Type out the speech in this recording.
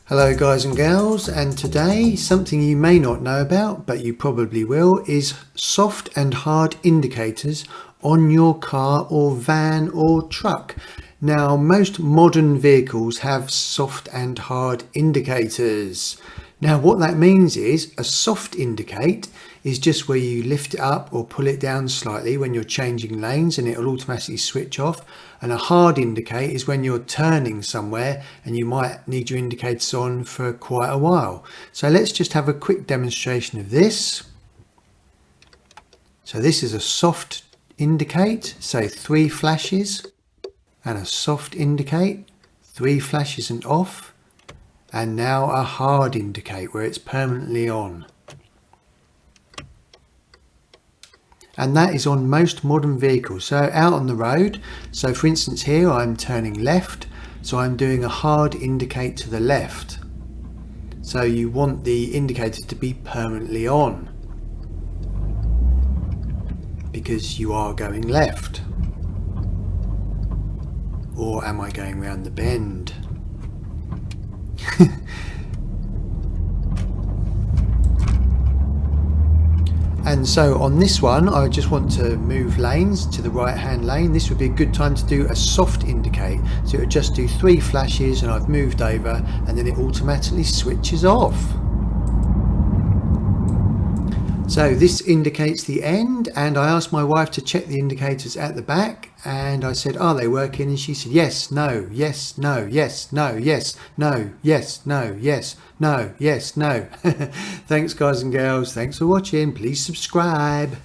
Hello guys and girls, and today something you may not know about but you probably will is soft and hard indicators on your car or van or truck. Now most modern vehicles have soft and hard indicators. Now what that means is a soft indicate is just where you lift it up or pull it down slightly when you're changing lanes and it will automatically switch off. And a hard indicate is when you're turning somewhere and you might need your indicators on for quite a while. So let's just have a quick demonstration of this. So this is a soft indicate, so 3 flashes, and a soft indicate, 3 flashes and off, and now a hard indicate where it's permanently on. And that is on most modern vehicles. So out on the road, so for instance here I'm turning left, so I'm doing a hard indicate to the left. So you want the indicator to be permanently on because you are going left. Or am I going round the bend? And so on this one, I just want to move lanes to the right hand lane. This would be a good time to do a soft indicate. So it would just do 3 flashes and I've moved over and then it automatically switches off. So this indicates the end, and I asked my wife to check the indicators at the back and I said, are they working? And she said yes, no, yes, no, yes, no, yes, no, yes, no, yes, no, yes, no. Thanks guys and girls, thanks for watching, please subscribe.